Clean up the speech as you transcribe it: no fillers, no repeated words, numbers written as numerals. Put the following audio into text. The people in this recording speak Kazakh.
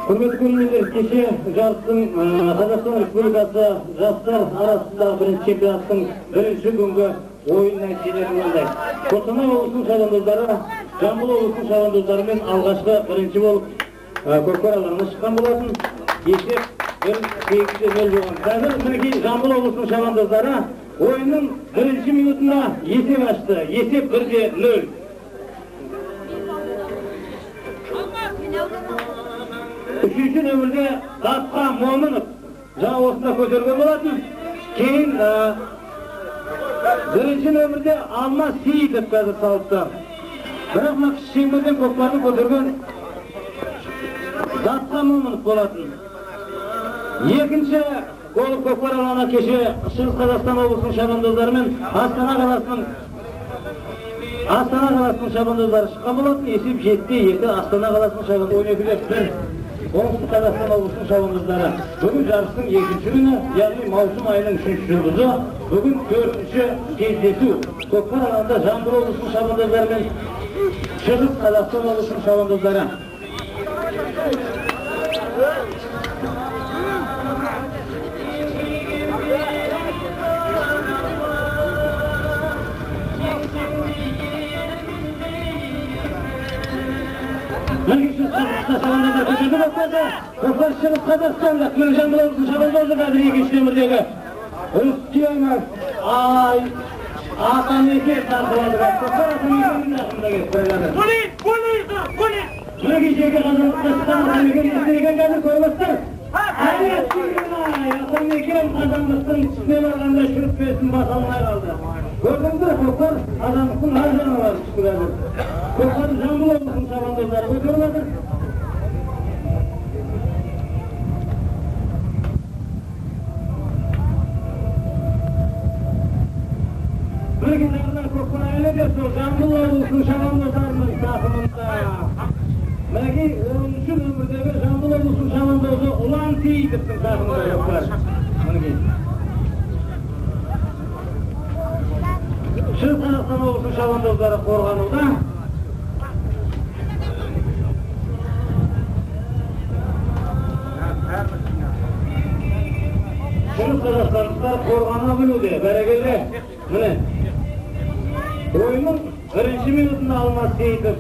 Hürmetli görünümler, kеше жарыстың Қазақстан Республикасы жастар арасындағы бірінші чемпионаттың бірінші күнгі ойын нәтижелері мынандай. Қостанай облысының шабандоздары Жамбыл облысының шабандоздарымен алғашқы бірінші болып көкпар алаңына шыққан болатын. Есеп 1-8-0 болған. Қазір мінекей Жамбыл облысының шабандоздары ойынның бірінші минутында есеп ашты. Есеп 1-0. Үшінші нөмірде Датқа Момынов жаңа осында көтерген болатын. Кейін бірінші нөмірде Алмас Сейітов қазір салыпты. Бірақ мына кіші шеңберден көкпарды көтерген Датқа Момынов болатын. Екінші болып көкпар алаңына кеше Шығыс Қазақстан облысының шабандоздары мен Астана қаласының шабандоздары шыққан болатын. Есеп 7-2 Астана қаласының шабандоздары ойнап Оңтүстік Қазақстан облысының шабандоздары. Бүгін жарыстың екінші күні, яғни маусым айының 3-ші жұлдызы, бүгін 4-ші кездесу. Көкпар алаңында Жамбыл облысының шабандоздары мен Шығыс Қазақстан облысының шабандоздары. Көкпар Шығыс Қазақстанда Жамбыл облысының шабандозы қазір екінші нөмірдегі Рүстемов Атамеке тартылады. Көкпар Атамекенің жақында кетіп мінекей жеке қазандыққа шыққан Атамекен естеген қазір көрместер. Атамекен қазандықтың үстіне барғанда шүріппесін баса алмай қалды. Көрдіңдер, көкпар қазандықтың ар жағына барып түсті қазір. Көкпар Жамбыл облысының шабандоздары көтеріп жатыр. Жамбыл облысының шабандоздарының тақымында. Мінекей 10-ші нөмірдегі Жамбыл облысының шабандозы Ұлан Сейітовтың тақымында көкпар. Шығыс Қазақстан облысының шабандоздары қорғануда. Шығыс Қазақстандықтар қорғана білуде, бәрекелді. Міне. Ойынның бірінші минутында Алмас Сейітов